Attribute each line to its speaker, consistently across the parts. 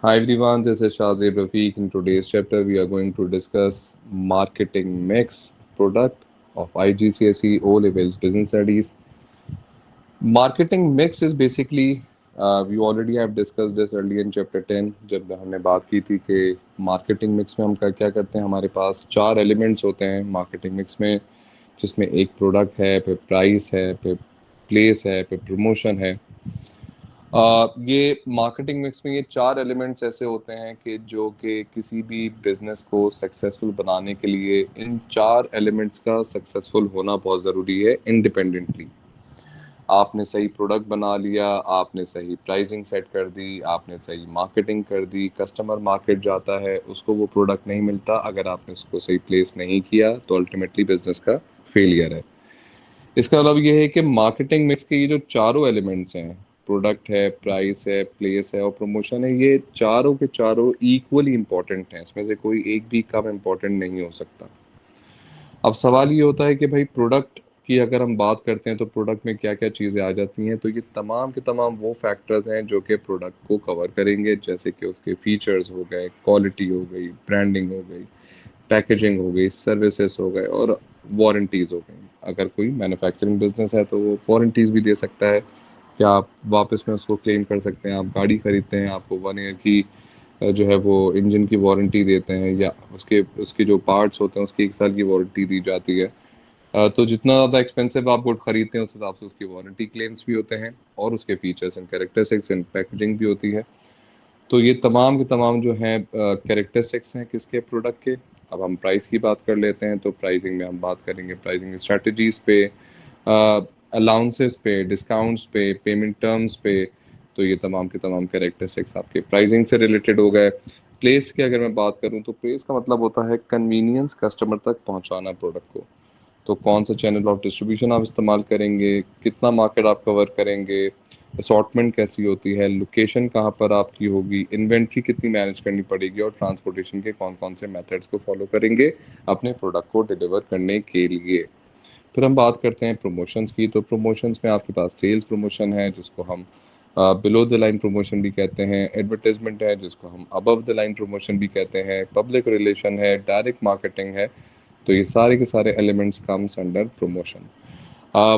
Speaker 1: Hi everyone, this is Shazib Rafiq. In today's chapter, we are going to discuss marketing mix product of IGCSE O levels business studies. Marketing mix is basically we already have discussed this earlier in chapter 10 जब हमने बात की थी कि marketing mix में हम क्या करते हैं। हमारे पास चार एलिमेंट्स होते हैं मार्केटिंग मिक्स में, जिसमें एक प्रोडक्ट है, फिर प्राइस है, फिर प्लेस है, फिर प्रमोशन है। ये मार्केटिंग मिक्स में ये चार एलिमेंट्स ऐसे होते हैं कि जो कि किसी भी बिजनेस को सक्सेसफुल बनाने के लिए इन चार एलिमेंट्स का सक्सेसफुल होना बहुत ज़रूरी है इंडिपेंडेंटली। आपने सही प्रोडक्ट बना लिया, आपने सही प्राइसिंग सेट कर दी, आपने सही मार्केटिंग कर दी, कस्टमर मार्केट जाता है, उसको वो प्रोडक्ट नहीं मिलता। अगर आपने उसको सही प्लेस नहीं किया तो अल्टीमेटली बिजनेस का फेलियर है। इसका मतलब ये है कि मार्केटिंग मिक्स के ये जो चारों एलिमेंट्स हैं, प्रोडक्ट है, प्राइस है, प्लेस है और प्रमोशन है, ये चारों के चारों इक्वली इंपॉर्टेंट हैं। इसमें से कोई एक भी कम इंपॉर्टेंट नहीं हो सकता। अब सवाल ये होता है कि भाई प्रोडक्ट की अगर हम बात करते हैं तो प्रोडक्ट में क्या क्या चीज़ें आ जाती हैं। तो ये तमाम के तमाम वो फैक्टर्स हैं जो कि प्रोडक्ट को कवर करेंगे, जैसे कि उसके फीचर्स हो गए, क्वालिटी हो गई, ब्रांडिंग हो गई, पैकेजिंग हो गई, सर्विसेज हो गए और वारंटीज़ हो गई। अगर कोई मैन्युफैक्चरिंग बिजनेस है तो वो वारंटीज़ भी दे सकता है कि आप वापस में उसको क्लेम कर सकते हैं। आप गाड़ी खरीदते हैं, आपको 1 ईयर की जो है वो इंजन की वारंटी देते हैं, या उसके उसके जो पार्ट्स होते हैं उसकी 1 साल की वारंटी दी जाती है। तो जितना ज़्यादा एक्सपेंसिव आप गुड खरीदते हैं उस हिसाब से उसकी वारंटी क्लेम्स भी होते हैं और उसके features and characteristics and packaging भी होती है। तो ये तमाम के तमाम जो हैं कैरेक्टरिस्टिक्स हैं किसके प्रोडक्ट के। अब हम प्राइस की बात कर लेते हैं। तो प्राइसिंग में हम बात करेंगे प्राइसिंग स्ट्रेटजीज पे, अलाउंसेस पे, डिस्काउंट्स पे, पेमेंट टर्म्स पे। तो ये तमाम के तमाम कैरेक्टरिस्टिक्स आपके प्राइसिंग से रिलेटेड हो गए। प्लेस की अगर मैं बात करूं तो प्लेस का मतलब होता है कन्वीनियंस कस्टमर तक पहुंचाना प्रोडक्ट को। तो कौन सा चैनल ऑफ डिस्ट्रीब्यूशन आप इस्तेमाल करेंगे, कितना मार्केट आप कवर करेंगे, असॉर्टमेंट कैसी होती है, लोकेशन कहाँ पर आपकी होगी, इन्वेंट्री कितनी मैनेज करनी पड़ेगी और ट्रांसपोर्टेशन के कौन कौन से मेथड्स को फॉलो करेंगे अपने प्रोडक्ट को डिलीवर करने के लिए। फिर हम बात करते हैं प्रमोशंस की। तो प्रमोशंस में आपके पास सेल्स प्रमोशन है जिसको हम बिलो द लाइन प्रमोशन भी कहते हैं, एडवर्टाइजमेंट है जिसको हम अबव द लाइन प्रमोशन भी कहते हैं, पब्लिक रिलेशन है, डायरेक्ट मार्केटिंग है। तो ये सारे के सारे elements comes under promotion.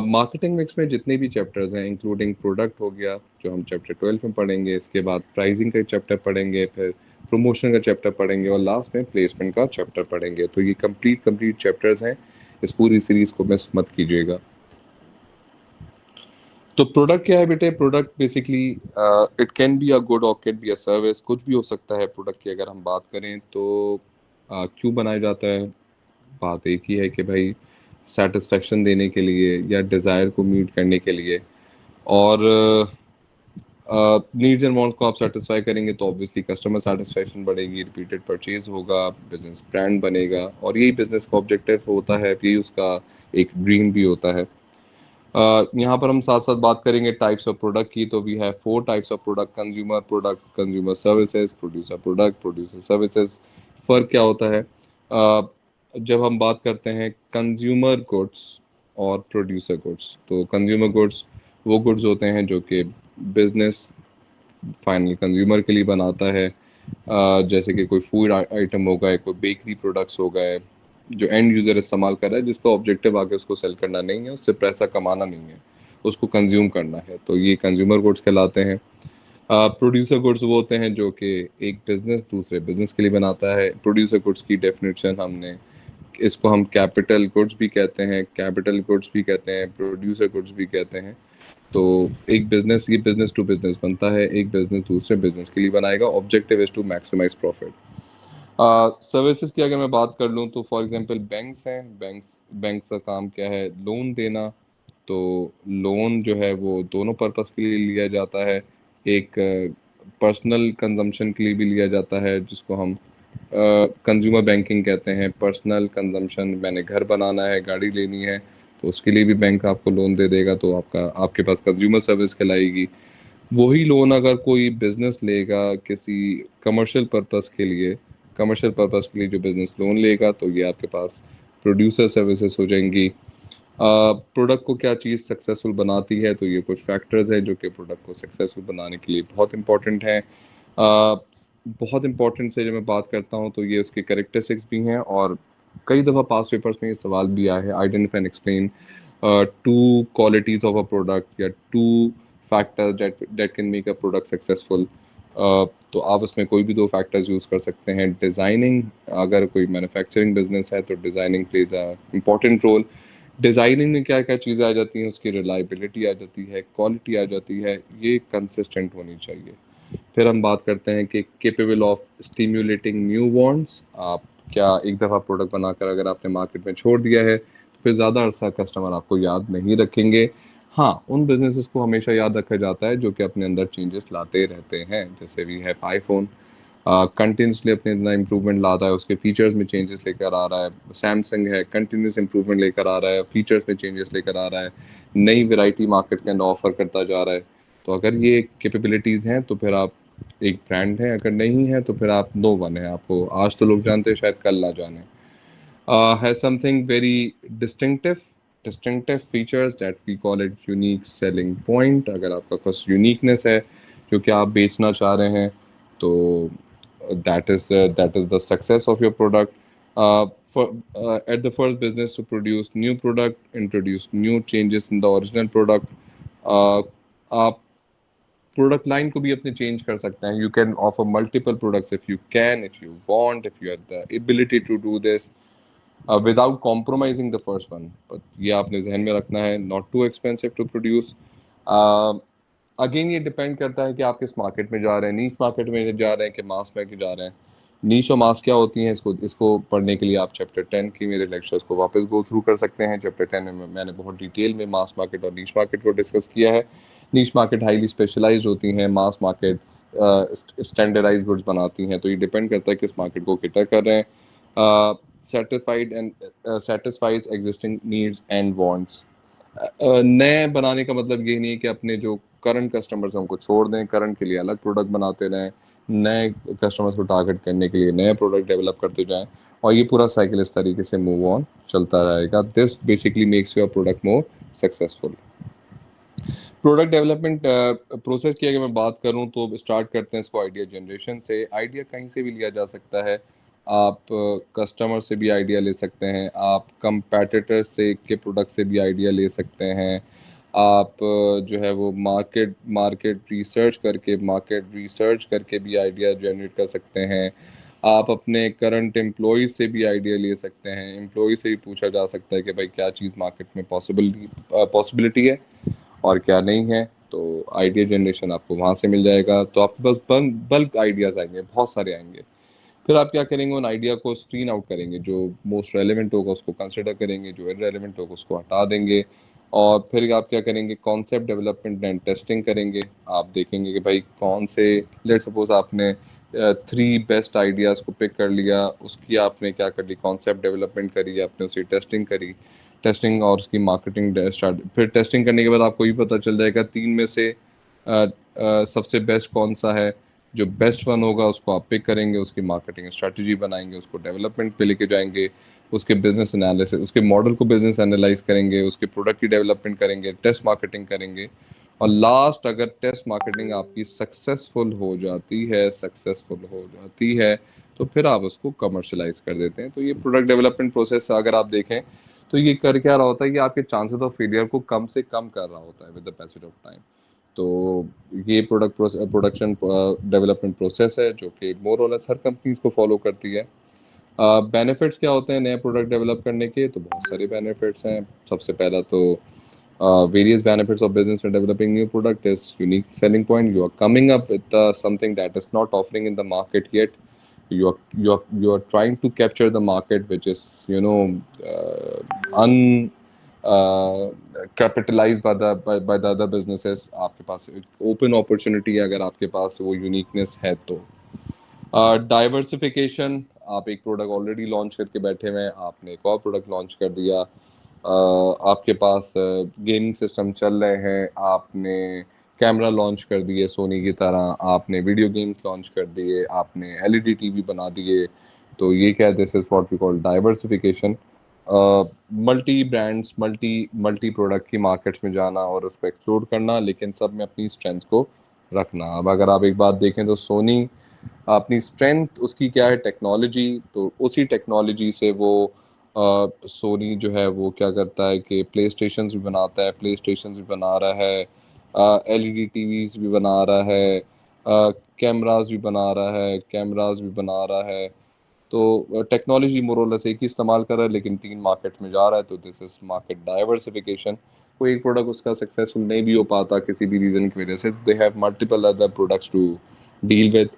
Speaker 1: Marketing mix में जितने भी चैप्टर्स हैं इंक्लूडिंग प्रोडक्ट हो गया जो हम चैप्टर 12 में पढ़ेंगे, इसके बाद प्राइसिंग का चैप्टर पढ़ेंगे, फिर प्रमोशन का चैप्टर पढ़ेंगे और लास्ट में प्लेसमेंट का चैप्टर पढ़ेंगे। तो ये कंप्लीट चैप्टर्स हैं, इस पूरी सीरीज को मिस मत कीजिएगा। तो प्रोडक्ट क्या है बेटे? Product basically it can be a good और कैन बी अ सर्विस, कुछ भी हो सकता है। प्रोडक्ट की अगर हम बात करें तो क्यों बनाया जाता है? बात एक ही है कि भाई सेटिस्फेक्शन देने के लिए या डिज़ायर को मीट करने के लिए। और नीड्स एंड वांट्स को आप सेटिस्फाई करेंगे तो ऑब्वियसली कस्टमर सेटिस्फेक्शन बढ़ेगी, रिपीटेड परचेज होगा, बिजनेस ब्रांड बनेगा और यही बिजनेस का ऑब्जेक्टिव होता है, यही उसका एक ड्रीम भी होता है। यहाँ पर हम साथ साथ बात करेंगे टाइप्स ऑफ प्रोडक्ट की। तो we have 4 types of product: consumer product, consumer services, producer product, producer services. फ़र्क क्या होता है? जब हम बात करते हैं कंज्यूमर गुड्स और प्रोड्यूसर गुड्स, तो कंज्यूमर गुड्स वो गुड्स होते हैं जो कि बिजनेस फाइनल कंज्यूमर के लिए बनाता है। जैसे कि कोई फूड आइटम हो गए, कोई बेकरी प्रोडक्ट्स हो गए, जो एंड यूज़र इस्तेमाल कर रहा है, जिसका ऑब्जेक्टिव आगे उसको सेल करना नहीं है, उससे पैसा कमाना नहीं है, उसको कंज्यूम करना है। तो ये कंज्यूमर गुड्स कहलाते हैं। प्रोड्यूसर गुड्स वो होते हैं जो कि एक बिजनेस दूसरे बिजनेस के लिए बनाता है। प्रोड्यूसर गुड्स की डेफिनेशन हमने, इसको हम कैपिटल गुड्स भी कहते हैं, कैपिटल गुड्स भी कहते हैं, प्रोड्यूसर गुड्स भी कहते हैं। तो एक बिजनेस, ये बिजनेस टू बिजनेस बनता है, एक बिजनेस दूसरे बिजनेस के लिए बनाएगा। Objective is to maximize profit. Services की अगर मैं बात कर लूँ तो फॉर एग्जांपल बैंक्स हैं। बैंक्स का काम क्या है? लोन देना। तो लोन जो है वो दोनों पर्पस के लिए लिया जाता है। एक पर्सनल कंजम्पशन के लिए भी लिया जाता है जिसको हम कंज्यूमर बैंकिंग कहते हैं। पर्सनल कंजम्पशन, मैंने घर बनाना है, गाड़ी लेनी है, तो उसके लिए भी बैंक आपको लोन दे देगा, तो आपके पास कंज्यूमर सर्विस कहलाएगी। वही लोन अगर कोई बिजनेस लेगा किसी कमर्शियल पर्पस के लिए, कमर्शियल पर्पस के लिए जो बिजनेस लोन लेगा, तो ये आपके पास प्रोड्यूसर सर्विसेज हो जाएंगी। प्रोडक्ट को क्या चीज़ सक्सेसफुल बनाती है? तो ये कुछ फैक्टर्स हैं जो कि प्रोडक्ट को सक्सेसफुल बनाने के लिए बहुत इंपॉर्टेंट हैं। बहुत इंपॉर्टेंट से जब मैं बात करता हूँ तो ये उसके करेक्टरिस्टिक्स भी हैं, और कई दफ़ा पास पेपर्स में ये सवाल भी आया है, identify and explain two qualities of a product या two factors that can make a product successful. तो आप उसमें कोई भी दो फैक्टर्स यूज़ कर सकते हैं। डिज़ाइनिंग, अगर कोई मैन्युफैक्चरिंग बिजनेस है तो designing plays a important role. Designing में क्या क्या चीज़ें आ जाती हैं, उसकी रिलायबिलिटी आ जाती है, क्वालिटी आ जाती है, ये कंसिस्टेंट होनी चाहिए। फिर हम बात करते हैं कि capable of stimulating new wants. आप क्या एक दफ़ा प्रोडक्ट बनाकर अगर आपने मार्केट में छोड़ दिया है तो फिर ज़्यादा अरसा कस्टमर आपको याद नहीं रखेंगे। हाँ, उन बिजनेसेस को हमेशा याद रखा जाता है जो कि अपने अंदर चेंजेस लाते रहते हैं, जैसे वी है आईफोन कंटिन्यूसली अपने इतना इम्प्रूवमेंट ला रहा है, उसके फीचर्स में चेंजेस लेकर आ रहा है। सैमसंग है, कंटिन्यूस इम्प्रूवमेंट लेकर आ रहा है, फीचर्स में चेंजेस लेकर आ रहा है, नई वैरायटी मार्केट के अंदर ऑफर करता जा रहा है। तो अगर ये कैपेबिलिटीज़ हैं तो फिर आप एक ब्रांड हैं, अगर नहीं है तो फिर आप नो वन है। आपको आज तो लोग जानते हैं, शायद कल ना जाने। Has something very distinctive features that we call it unique selling point। अगर आपका कुछ यूनिकनेस है जो कि आप बेचना चाह रहे हैं तो that is the success of your product। At the first business to produce new product, introduce new changes in the original product। आप प्रोडक्ट लाइन को भी अपने चेंज कर सकते हैं। You can offer multiple products if you can, if you want, if you have the ability to do this without compromising the first one. But ये आपने जहन में रखना है, not too expensive to produce. Again ये depend करता है कि आप किस मार्केट में जा रहे हैं, नीच मार्केट में जा रहे हैं कि मास में जा रहे हैं। नीच और मास क्या होती हैं, इसको इसको पढ़ने के लिए आप चैप्टर 10 की मेरे लेक्चर्स को वापस गो थ्रू कर सकते हैं। चैप्टर 10 में मैंने बहुत डिटेल में मास मार्केट और नीच मार्केट को डिस्कस किया है। नीच मार्केट हाईली स्पेशलाइज्ड होती हैं, मास मार्केट स्टैंडर्डाइज गुड्स बनाती हैं। तो ये डिपेंड करता है किस मार्केट को कैटर कर रहे हैं। Satisfied and satisfies existing needs and wants. नए बनाने का मतलब ये नहीं है कि अपने जो करंट कस्टमर्स हैं उनको छोड़ दें, करंट के लिए अलग प्रोडक्ट बनाते रहें, नए कस्टमर्स को टारगेट करने के लिए नए प्रोडक्ट डेवलप करते जाएं, और ये पूरा साइकिल इस तरीके से मूव ऑन चलता रहेगा। This basically makes your product more successful. Product development process की अगर मैं बात करूं तो स्टार्ट करते हैं इसको आइडिया जनरेशन से। आइडिया कहीं से भी लिया जा सकता है। आप कस्टमर से भी आइडिया ले सकते हैं, आप कंपेटिटर से के प्रोडक्ट से भी आइडिया ले सकते हैं, आप जो है वो मार्केट रिसर्च करके भी आइडिया जनरेट कर सकते हैं। आप अपने करंट एम्प्लॉय से भी आइडिया ले सकते हैं, एम्प्लॉय से भी पूछा जा सकता है कि भाई क्या चीज़ मार्केट में पॉसिबिलिटी है और क्या नहीं है। तो आइडिया जनरेशन आपको वहाँ से मिल जाएगा। तो आपके पास बल्क आइडियाज़ आएंगे, बहुत सारे आएंगे। फिर आप क्या करेंगे, उन आइडिया को स्क्रीन आउट करेंगे, जो मोस्ट रेलेवेंट होगा उसको कंसिडर करेंगे, जो इररेलेवेंट होगा उसको हटा देंगे। और फिर आप क्या करेंगे, कॉन्सेप्ट डेवलपमेंट एंड टेस्टिंग करेंगे। आप देखेंगे कि भाई कौन से, लेट सपोज आपने 3 बेस्ट आइडियाज़ को पिक कर लिया, उसकी आपने क्या कर ली, कॉन्सेप्ट डेवलपमेंट करी, आपने उसकी टेस्टिंग करी, टेस्टिंग और उसकी मार्केटिंग स्टार्ट। फिर टेस्टिंग करने के बाद आपको ये पता चल जाएगा 3 में से सबसे बेस्ट कौन सा है। जो बेस्ट वन होगा उसको आप पिक करेंगे, उसकी मार्केटिंग स्ट्रैटेजी बनाएंगे, उसको डेवलपमेंट पे लेके जाएंगे, उसके बिजनेस एनालिसिस, उसके मॉडल को बिजनेस एनालाइज करेंगे, उसके प्रोडक्ट की डेवलपमेंट करेंगे, टेस्ट मार्केटिंग करेंगे। और लास्ट, अगर टेस्ट मार्केटिंग आपकी सक्सेसफुल हो जाती है तो फिर आप उसको कमर्शलाइज कर देते हैं। तो ये प्रोडक्ट डेवलपमेंट प्रोसेस अगर आप देखें तो ये कर क्या रहा होता है कि आपके चांसेस ऑफ फेलियर को कम से कम कर रहा होता है with the passage of time. तो ये प्रोडक्शन डेवलपमेंट प्रोसेस है जो कि मोर और लेस हर कंपनीज को फॉलो करती है। बेनिफिट्स क्या होते हैं नए प्रोडक्ट डेवलप करने के, तो बहुत सारे बेनिफिट्स हैं। सबसे पहला तो various benefits of business when developing new product is unique selling point। You are coming up with something that is not offering in the market yet। You are trying to capture the market which is un capitalized by the other businesses। आपके पास open opportunity है अगर आपके पास वो uniqueness है तो। Diversification, आप एक product already launch करके बैठे हुए हैं, आपने एक और प्रोडक्ट लॉन्च कर दिया। आपके पास गेमिंग सिस्टम चल रहे हैं, आपने कैमरा लॉन्च कर दिए सोनी की तरह, आपने वीडियो गेम्स लॉन्च कर दिए, आपने एलईडी टीवी बना दिए। तो ये क्या है, this is what we call diversification. Multi brands, multi multi product की मार्केट्स में जाना और उसको एक्सप्लोर करना, लेकिन सब में अपनी स्ट्रेंथ को रखना। अब अगर आप एक बात देखें तो सोनी अपनी स्ट्रेंथ उसकी क्या है, टेक्नोलॉजी, तो उसी टेक्नोलॉजी से वो सोनी जो है वो क्या करता है कि प्ले स्टेशन भी बनाता है, प्ले स्टेशन भी बना रहा है, एलईडी टीवीज भी बना रहा है, कैमरास भी बना रहा है, कैमरास भी बना रहा है। तो टेक्नोलॉजी मोरलेस एक ही इस्तेमाल कर रहा है लेकिन 3 मार्केट में जा रहा है, तो दिस इज मार्केट डाइवर्सिफिकेशन। कोई एक प्रोडक्ट उसका सक्सेसफुल नहीं भी हो पाता किसी भी रीज़न की वजह से, they have multiple other products to deal with.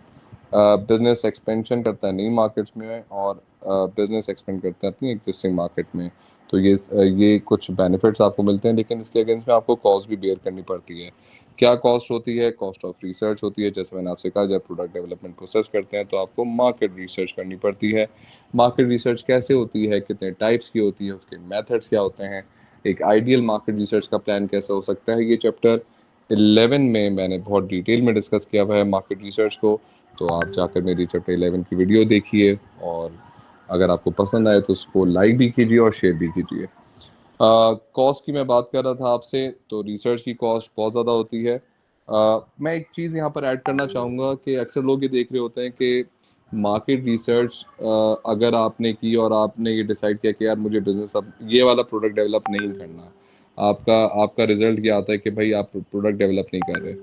Speaker 1: Business expansion करता है नई मार्केट्स में, और बिजनेस एक्सपेंड करता है अपनी एग्जिस्टिंग मार्केट में। तो ये कुछ बेनिफिट्स आपको मिलते हैं, लेकिन इसके अगेंस्ट में आपको कॉस्ट भी बेयर करनी पड़ती है। क्या कॉस्ट होती है? कॉस्ट ऑफ रिसर्च होती है। जैसे मैंने आपसे कहा, जब प्रोडक्ट डेवलपमेंट प्रोसेस करते हैं तो आपको मार्केट रिसर्च करनी पड़ती है। मार्केट रिसर्च कैसे होती है, कितने टाइप्स की होती है, उसके मेथड्स क्या होते हैं, एक आइडियल मार्केट रिसर्च का प्लान कैसा हो सकता है, ये चैप्टर 11 में मैंने बहुत डिटेल में डिस्कस किया हुआ है मार्केट रिसर्च को। तो आप जाकर मेरी चैप्टर 11 की वीडियो देखिए, और अगर आपको पसंद आए तो उसको लाइक भी कीजिए और शेयर भी कीजिए। कॉस्ट की मैं बात कर रहा था आपसे, तो रिसर्च की कॉस्ट बहुत ज़्यादा होती है। मैं एक चीज़ यहाँ पर ऐड करना चाहूँगा कि अक्सर लोग ये देख रहे होते हैं कि मार्केट रिसर्च अगर आपने की और आपने ये डिसाइड किया कि यार मुझे बिजनेस अब ये वाला प्रोडक्ट डेवलप नहीं करना, आपका आपका रिजल्ट क्या आता है कि भाई आप प्रोडक्ट डेवलप नहीं कर रहे।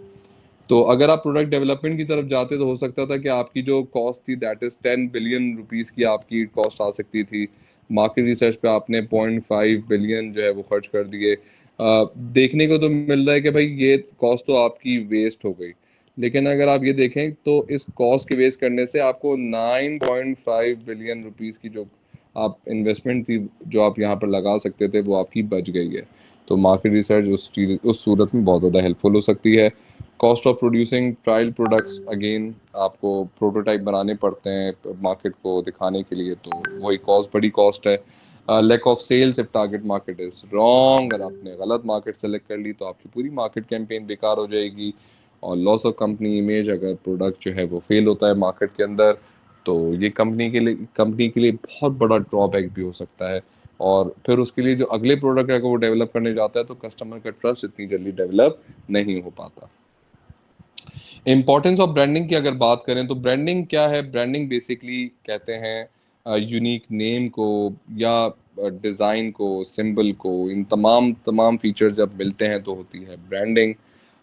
Speaker 1: तो अगर आप प्रोडक्ट डेवलपमेंट की तरफ जाते तो हो सकता था कि आपकी जो कॉस्ट थी दैट इज 10 बिलियन रुपीस की आपकी कॉस्ट आ सकती थी। मार्केट रिसर्च पे आपने 0.5 बिलियन जो है वो खर्च कर दिए। देखने को तो मिल रहा है कि भाई ये कॉस्ट तो आपकी वेस्ट हो गई, लेकिन अगर आप ये देखें तो इस कॉस्ट के वेस्ट करने से आपको 9.5 बिलियन रुपीस की जो आप इन्वेस्टमेंट थी जो आप यहाँ पर लगा सकते थे वो आपकी बच गई है। तो मार्केट रिसर्च उस चीज उस सूरत में बहुत ज़्यादा हेल्पफुल हो सकती है। Cost of producing trial products, again आपको प्रोटोटाइप बनाने पड़ते हैं मार्केट को दिखाने के लिए, तो वही कॉस्ट बड़ी कॉस्ट है। Lack of sales if target market is wrong, अगर आपने गलत मार्केट सेलेक्ट कर ली तो आपकी पूरी मार्केट कैंपेन बेकार हो जाएगी। और लॉस ऑफ कंपनी इमेज, अगर प्रोडक्ट जो है वो फेल होता है मार्केट के अंदर, तो ये कंपनी के लिए बहुत बड़ा ड्रॉबैक भी हो सकता है। और फिर उसके लिए जो अगले प्रोडक्ट है अगर वो डेवलप करने जाता है तो कस्टमर का ट्रस्ट इतनी जल्दी डेवलप नहीं हो पाता। इम्पोर्टेंस ऑफ ब्रांडिंग की अगर बात करें तो ब्रांडिंग क्या है? ब्रांडिंग बेसिकली कहते हैं यूनिक नेम को या डिज़ाइन को, सिंबल को, इन तमाम तमाम फीचर जब मिलते हैं तो होती है ब्रांडिंग।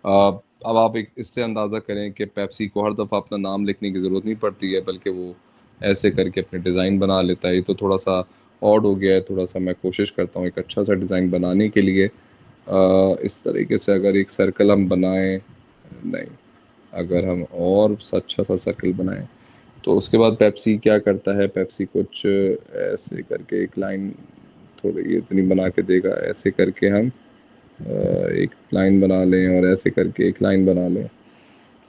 Speaker 1: अब आप एक इससे अंदाज़ा करें कि पेप्सी को हर दफ़ा अपना नाम लिखने की ज़रूरत नहीं पड़ती है, बल्कि वो ऐसे करके अपने डिज़ाइन बना लेता है। ये तो थोड़ा सा ऑड हो गया है, थोड़ा सा मैं कोशिश करता हूँ एक अच्छा सा डिज़ाइन बनाने के लिए। इस तरीके से अगर एक सर्कल हम बनाएं, नहीं, अगर हम और अच्छा सा सर्कल बनाएं तो उसके बाद पेप्सी क्या करता है, पेप्सी कुछ ऐसे करके एक लाइन थोड़ी ये इतनी बना के देगा, ऐसे करके हम एक लाइन बना लें और ऐसे करके एक लाइन बना लें।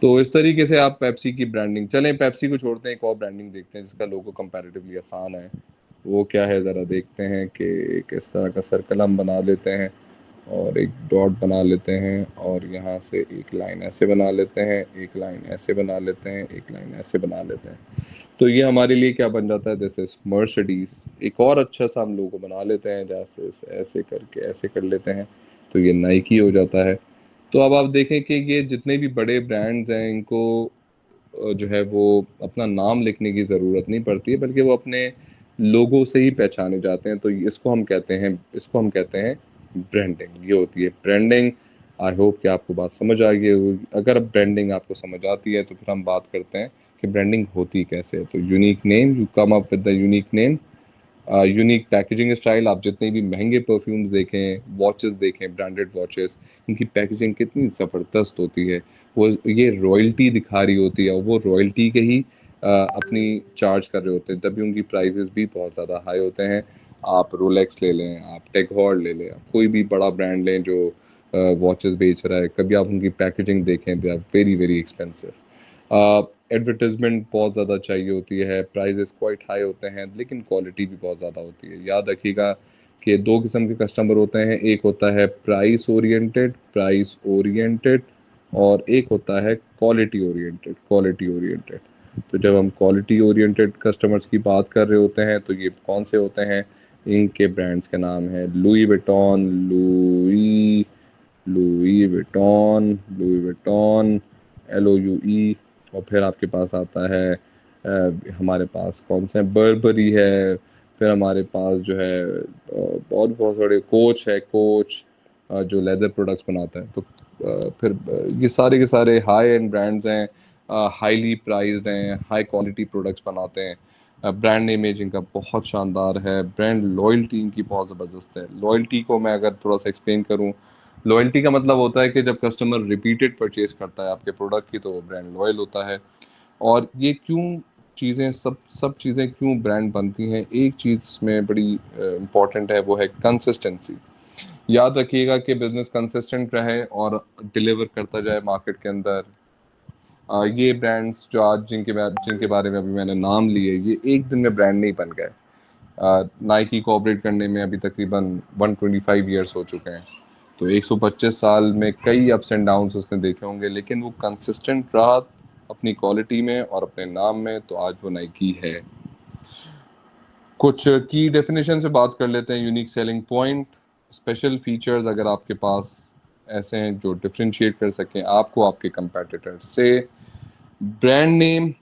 Speaker 1: तो इस तरीके से आप पेप्सी की ब्रांडिंग, चलें पेप्सी को छोड़ते हैं, एक और ब्रांडिंग देखते हैं जिसका लोगो कंपैरेटिवली आसान है। वो क्या है ज़रा देखते हैं कि किस तरह का सर्कल हम बना लेते हैं, और एक डॉट बना लेते हैं, और यहाँ से एक लाइन ऐसे बना लेते हैं, एक लाइन ऐसे बना लेते हैं, एक लाइन ऐसे बना लेते हैं। तो ये हमारे लिए क्या बन जाता है, जैसे मर्सिडीज। एक और अच्छा सा हम लोगो बना लेते हैं, जैसे ऐसे करके ऐसे कर लेते हैं, तो ये नाइकी हो जाता है। तो अब आप देखें कि ये जितने भी बड़े ब्रांड्स हैं इनको जो है वो अपना नाम लिखने की ज़रूरत नहीं पड़ती है, बल्कि वो अपने लोगो से ही पहचाने जाते हैं। तो इसको हम कहते हैं ब्रांडिंग। ये होती है ब्रांडिंग। आई होप कि आपको बात समझ आ गई होगी। अगर ब्रांडिंग आपको समझ आती है तो फिर हम बात करते हैं कि ब्रांडिंग होती कैसे है। तो unique name, you come up with the unique name. Unique packaging style, आप जितने भी महंगे परफ्यूम्स देखें, वॉचेस देखें, ब्रांडेड वॉचेस, इनकी पैकेजिंग कितनी ज़बरदस्त होती है। वो ये रॉयल्टी दिखा रही होती है, और वो रॉयल्टी के ही अपनी चार्ज कर रहे होते हैं, तभी उनकी प्राइजेस भी बहुत ज़्यादा हाई होते हैं। आप रोलेक्स ले लें, आप टेक हॉर्ड ले लें, आप कोई भी बड़ा ब्रांड लें जो वॉचेस बेच रहा है, कभी आप उनकी पैकेजिंग देखें, they are very very expensive. Advertisement बहुत ज़्यादा चाहिए होती है, प्राइजेस क्वाइट हाई होते हैं, लेकिन क्वालिटी भी बहुत ज़्यादा होती है। याद रखिएगा कि दो किस्म के कस्टमर होते हैं, एक होता है प्राइस ओरिएंटेड, और एक होता है क्वालिटी ओरिएंटेड। तो जब हम क्वालिटी ओरिएंटेड कस्टमर्स की बात कर रहे होते हैं तो ये कौन से होते हैं? इनके ब्रांड्स के नाम है Louis Vuitton, Louis Vuitton, LOUE, और फिर आपके पास आता है हमारे पास कौन सा है, बर्बरी है। फिर हमारे पास जो है और बहुत सारे कोच है, कोच जो लेदर प्रोडक्ट्स बनाता है। तो फिर ये सारे के सारे हाई एंड ब्रांड्स हैं, हाईली प्राइस्ड हैं, हाई क्वालिटी प्रोडक्ट्स बनाते हैं। ब्रांड इमेज इनका बहुत शानदार है, ब्रांड लॉयल्टी इनकी बहुत ज़बरदस्त है। लॉयल्टी को मैं अगर थोड़ा सा एक्सप्लेन करूँ, लॉयल्टी का मतलब होता है कि जब कस्टमर रिपीटेड परचेज करता है आपके प्रोडक्ट की तो वो ब्रांड लॉयल होता है। और ये क्यों चीज़ें, सब सब चीज़ें क्यों ब्रांड बनती हैं, एक चीज़ में बड़ी इम्पॉर्टेंट है, वो है कंसिस्टेंसी। याद रखिएगा कि बिजनेस कंसिस्टेंट रहे और डिलीवर करता जाए मार्केट के अंदर। ये ब्रांड्स जो आज जिनके बारे में अभी मैंने नाम लिए, ये एक दिन में ब्रांड नहीं बन गए। नाइकी को ऑपरेट करने में अभी तकरीबन 125 ईयर्स हो चुके हैं। तो 125 साल में कई अप्स एंड डाउन्स उसने देखे होंगे, लेकिन वो कंसिस्टेंट रहा अपनी क्वालिटी में और अपने नाम में, तो आज वो नाइकी है। कुछ की डेफिनेशन से बात कर लेते हैं। Unique selling point, special features अगर आपके पास ऐसे हैं जो डिफरेंशिएट कर सकें आपको आपके कंपेटिटर से। Brand name,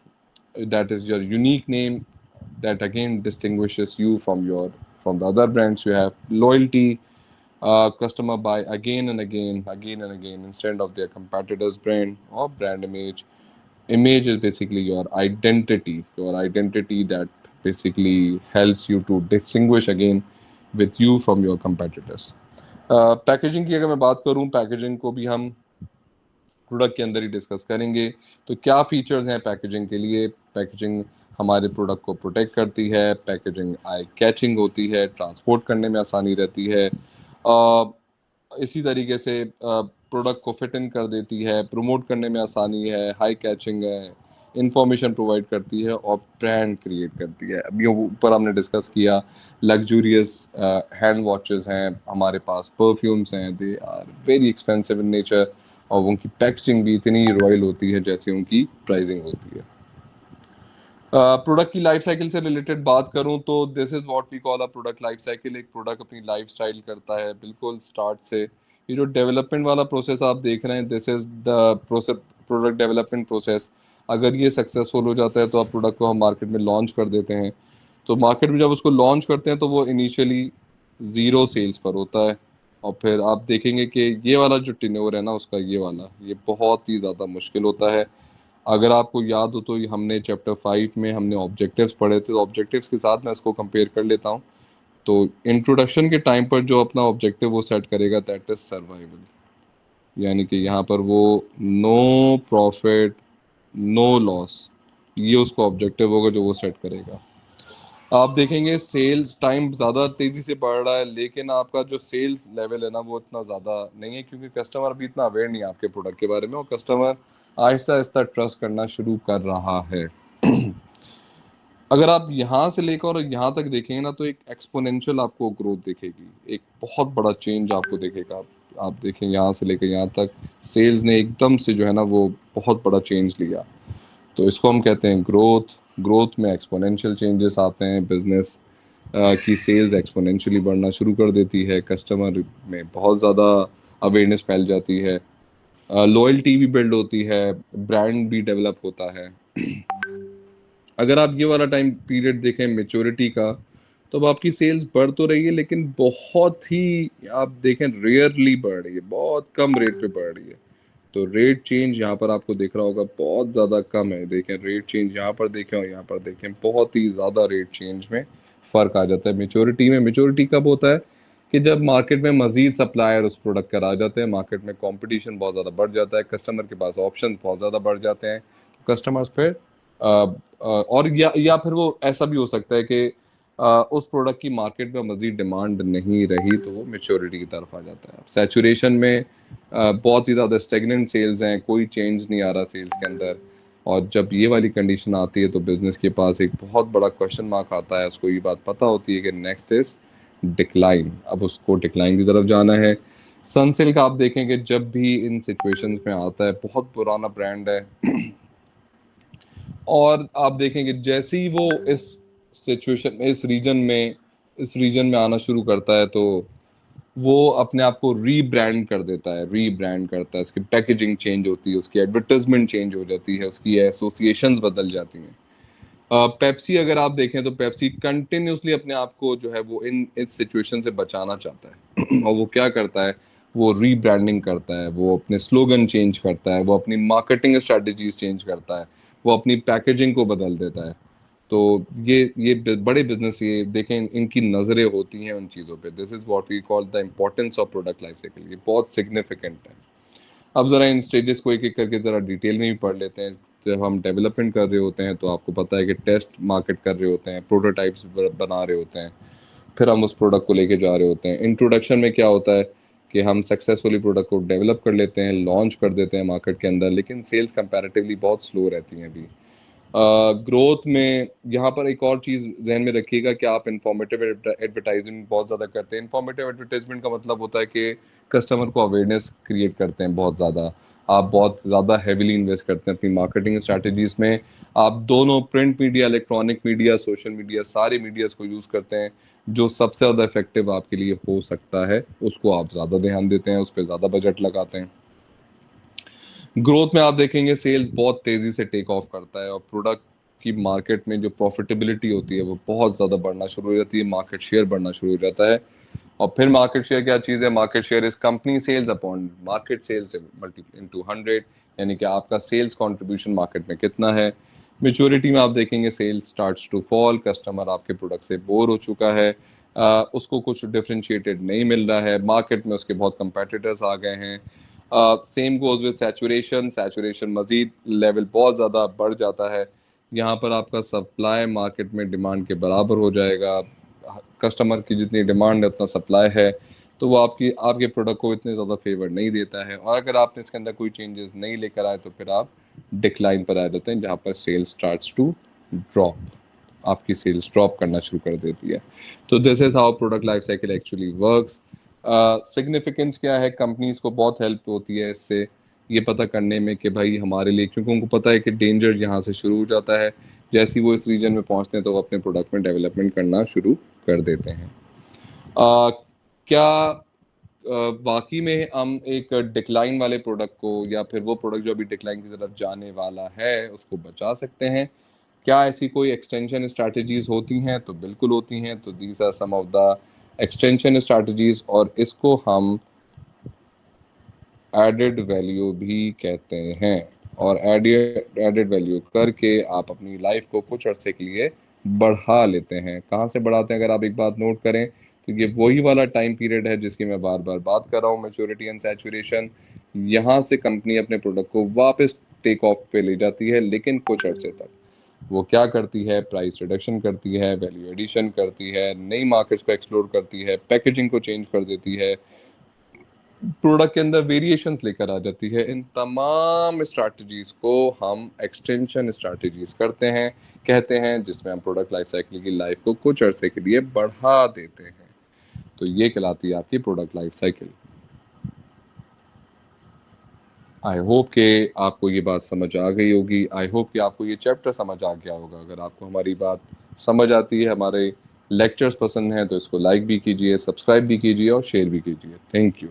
Speaker 1: that is your unique name that again distinguishes you from the other brands you have. Loyalty, customer buy again and again instead of their competitors brand or brand image. Image is basically your identity that basically helps you to distinguish again with you from your competitors. Packaging की अगर मैं बात करूं, packaging को भी हम product के अंदर ही डिस्कस करेंगे। तो क्या फीचर्स हैं पैकेजिंग के लिए? पैकेजिंग हमारे प्रोडक्ट को प्रोटेक्ट करती है, पैकेजिंग आई कैचिंग होती है, ट्रांसपोर्ट करने में आसानी रहती है, इसी तरीके से प्रोडक्ट को फिट इन कर देती है, प्रमोट करने में आसानी है, हाई कैचिंग है, इंफॉर्मेशन प्रोवाइड करती है और ब्रांड क्रिएट करती है। अभी ऊपर हमने डिस्कस किया लग्जूरियस हैंड वॉचेस हैं हमारे पास, परफ्यूम्स हैं, they are very expensive in nature और उनकी पैकेजिंग भी इतनी रॉयल होती है जैसे उनकी प्राइसिंग होती है। प्रोडक्ट की लाइफ साइकिल से रिलेटेड बात करूं तो this is what we call a product life cycle. एक प्रोडक्ट अपनी लाइफ स्टाइल करता है बिल्कुल स्टार्ट से। ये जो डेवलपमेंट वाला प्रोसेस आप देख रहे हैं, this is the process, product development process. अगर ये सक्सेसफुल हो जाता है तो आप प्रोडक्ट को हम मार्केट में लॉन्च कर देते हैं। तो मार्केट में जब उसको लॉन्च करते हैं तो वो इनिशियली ज़ीरो सेल्स पर होता है। और फिर आप देखेंगे कि ये वाला जो टिनओवर है ना उसका, ये वाला, ये बहुत ही ज़्यादा मुश्किल होता है। अगर आपको याद हो तो ये हमने चैप्टर 5 में हमने ऑब्जेक्टिव्स पढ़े थे, तो ऑब्जेक्टिव्स के साथ मैं इसको कंपेयर कर लेता हूँ। तो इंट्रोडक्शन के टाइम पर जो अपना ऑब्जेक्टिव वो सेट करेगा, दैट इज सर्वाइवल। यानी कि यहाँ पर वो नो प्रॉफिट नो लॉस, ये उसका ऑब्जेक्टिव होगा जो वो सेट करेगा। आप देखेंगे सेल्स टाइम ज़्यादा तेज़ी से बढ़ रहा है, लेकिन आपका जो सेल्स लेवल है ना वो इतना ज़्यादा नहीं है, क्योंकि कस्टमर अभी इतना अवेयर नहीं है आपके प्रोडक्ट के बारे में और कस्टमर आहिस्ता आहिस्ता ट्रस्ट करना शुरू कर रहा है। अगर आप यहाँ से लेकर और यहाँ तक देखेंगे ना तो एक एक्सपोनेंशियल आपको ग्रोथ दिखेगी, एक बहुत बड़ा चेंज आपको दिखेगा। आप देखें यहाँ से लेकर यहाँ तक सेल्स ने एकदम से जो है ना वो बहुत बड़ा चेंज लिया। तो इसको हम कहते हैं ग्रोथ। ग्रोथ में एक्सपोनेंशियल चेंजेस आते हैं, बिजनेस की सेल्स एक्सपोनेंशियली बढ़ना शुरू कर देती है, कस्टमर में बहुत ज़्यादा अवेयरनेस फैल जाती है, लॉयल्टी भी बिल्ड होती है, ब्रांड भी डेवलप होता है। अगर आप ये वाला टाइम पीरियड देखें मेच्योरिटी का, तो अब आपकी सेल्स बढ़ तो रही है लेकिन बहुत ही, आप देखें रेयरली बढ़ रही है, बहुत कम रेट पे बढ़ रही है। तो रेट चेंज यहाँ पर आपको दिख रहा होगा बहुत ज़्यादा कम है। देखें रेट चेंज यहाँ पर देखें और यहाँ पर देखें, बहुत ही ज़्यादा रेट चेंज में फ़र्क आ जाता है। मेच्योरिटी में, मेच्योरिटी कब होता है कि जब मार्केट में मज़ीद सप्लायर उस प्रोडक्ट कर आ जाते हैं, मार्केट में कंपटीशन बहुत ज़्यादा बढ़ जाता है, कस्टमर के पास ऑप्शन बहुत ज़्यादा बढ़ जाते हैं, कस्टमर्स फिर और या फिर वो ऐसा भी हो सकता है कि उस प्रोडक्ट की मार्केट में मज़ीद डिमांड नहीं रही तो वो मेच्योरिटी की तरफ आ जाता है। सैचुरेशन में बहुत ही ज़्यादा स्टेगनेंट सेल्स हैं, कोई चेंज नहीं आ रहा सेल्स के अंदर। और जब ये वाली कंडीशन आती है तो बिजनेस के पास एक बहुत बड़ा क्वेश्चन मार्क आता है, उसको ये बात पता होती है कि नेक्स्ट इज डिक्लाइन। अब उसको डिक्लाइन की तरफ जाना है। सनसिल्क आप देखेंगे जब भी इन सिचुएशंस में आता है, बहुत पुराना ब्रांड है, और आप देखेंगे जैसे ही वो इस सिचुएशन में, इस रीजन में आना शुरू करता है तो वो अपने आप को रीब्रांड कर देता है, रीब्रांड करता है, उसकी पैकेजिंग चेंज होती है, उसकी एडवर्टाइजमेंट चेंज हो जाती है, उसकी एसोसिएशंस बदल जाती हैं। पेप्सी अगर आप देखें तो पेप्सी कंटिन्यूसली अपने आप को जो है वो इन इस सिचुएशन से बचाना चाहता है और वो क्या करता है, वो रीब्रांडिंग करता है, वो अपने स्लोगन चेंज करता है, वो अपनी मार्केटिंग स्ट्रेटजीज चेंज करता है, वो अपनी पैकेजिंग को बदल देता है। तो ये बड़े बिजनेस, ये देखें इनकी नज़रें होती हैं उन चीज़ों पे। This is what we call the importance of product life cycle, ये बहुत सिग्निफिकेंट है। अब ज़रा इन स्टेजेस को एक एक करके ज़रा डिटेल में भी पढ़ लेते हैं। जब हम डेवलपमेंट कर रहे होते हैं तो आपको पता है कि टेस्ट मार्केट कर रहे होते हैं, प्रोटोटाइप्स बना रहे होते हैं, फिर हम उस प्रोडक्ट को लेके जा रहे होते हैं। इंट्रोडक्शन में क्या होता है कि हम सक्सेसफुली प्रोडक्ट को डेवलप कर लेते हैं, लॉन्च कर देते हैं मार्केट के अंदर, लेकिन सेल्स कंपैरेटिवली बहुत स्लो रहती हैं अभी। ग्रोथ में यहाँ पर एक और चीज़ जहन में रखिएगा कि आप इंफॉर्मेटिव एडवर्टाइजमेंट बहुत ज़्यादा करते हैं। इंफॉर्मेटिव एडवर्टाइजमेंट का मतलब होता है कि कस्टमर को अवेयरनेस क्रिएट करते हैं बहुत ज़्यादा। आप बहुत ज़्यादा हैविली इन्वेस्ट करते हैं अपनी मार्केटिंग स्ट्रैटेजीज में। आप दोनों print media, electronic media, social media, सारे मीडियाज़ को यूज़ करते हैं। जो सबसे ज़्यादा इफेक्टिव आपके लिए हो सकता है उसको आप ज़्यादा ध्यान देते हैं, उस पर ज़्यादा बजट लगाते हैं। ग्रोथ में आप देखेंगे सेल्स बहुत तेजी से टेक ऑफ करता है और प्रोडक्ट की मार्केट में जो प्रॉफिटेबिलिटी होती है वो बहुत ज़्यादा बढ़ना शुरू हो जाती है, मार्केट शेयर बढ़ना शुरू हो जाता है। और फिर मार्केट शेयर क्या चीज़ है? Market share is company sales upon market sales multi into 100, यानी कि आपका सेल्स कंट्रीब्यूशन मार्केट में कितना है। मेच्योरिटी में आप देखेंगे sales starts to fall, customer आपके प्रोडक्ट से बोर हो चुका है, उसको कुछ डिफरेंशिएटेड नहीं मिल रहा है, मार्केट में उसके बहुत कंपेटिटर्स आ गए हैं। Same goes with saturation, saturation मजीद लेवल बहुत ज़्यादा बढ़ जाता है। यहाँ पर आपका सप्लाई मार्केट में डिमांड के बराबर हो जाएगा, कस्टमर की जितनी डिमांड है उतना सप्लाई है, तो वो आपकी आपके प्रोडक्ट को इतने ज़्यादा फेवर नहीं देता है। और अगर आपने इसके अंदर कोई चेंजेस नहीं लेकर आए तो फिर आप डिक्लाइन पर आ जाते हैं, जहाँ पर सेल्स स्टार्ट्स टू ड्रॉप, आपकी सेल्स ड्रॉप करना शुरू कर देती है। तो this is how product life cycle actually works. Significance क्या है? कंपनीज को बहुत हेल्प होती है इससे, ये पता करने में कि भाई हमारे लिए, क्योंकि उनको पता है कि डेंजर यहाँ से शुरू हो जाता है। जैसे ही वो इस रीजन में पहुंचते हैं तो वो अपने प्रोडक्ट में डेवलपमेंट करना शुरू कर देते हैं। क्या वाकई में हम एक डिक्लाइन वाले प्रोडक्ट को, या फिर वो प्रोडक्ट जो अभी डिक्लाइन की तरफ जाने वाला है, उसको बचा सकते हैं? क्या ऐसी कोई एक्सटेंशन स्ट्रैटेजीज होती हैं? तो बिल्कुल होती हैं। तो these are some of the extension strategies, और इसको हम एडेड वैल्यू भी कहते हैं। और एडेड वैल्यू करके आप अपनी लाइफ को कुछ अरसे के लिए बढ़ा लेते हैं। कहाँ से बढ़ाते हैं? अगर आप एक बात नोट करें तो ये वही वाला टाइम पीरियड है जिसकी मैं बार बार बात कर रहा हूँ, मैच्योरिटी एंड सैचुरेशन। यहाँ से कंपनी अपने प्रोडक्ट को वापस टेक ऑफ पे ले जाती है, लेकिन कुछ अरसे तक। वो क्या करती है? प्राइस रिडक्शन करती है, वैल्यू एडिशन करती है, नई मार्केट्स को एक्सप्लोर करती है, पैकेजिंग को चेंज कर देती है, प्रोडक्ट के अंदर वेरिएशंस लेकर आ जाती है। इन तमाम स्ट्रैटेजीज को हम एक्सटेंशन स्ट्रैटेजीज करते हैं, कहते हैं, जिसमें हम प्रोडक्ट लाइफ साइकिल की लाइफ को कुछ अरसे के लिए बढ़ा देते हैं। तो ये कहलाती है आपकी product life cycle. I hope कि आपको ये बात समझ आ गई होगी, आई होप कि आपको ये चैप्टर समझ आ गया होगा। अगर आपको हमारी बात समझ आती है, हमारे लेक्चर्स पसंद हैं, तो इसको लाइक भी कीजिए, सब्सक्राइब भी कीजिए और शेयर भी कीजिए। Thank you.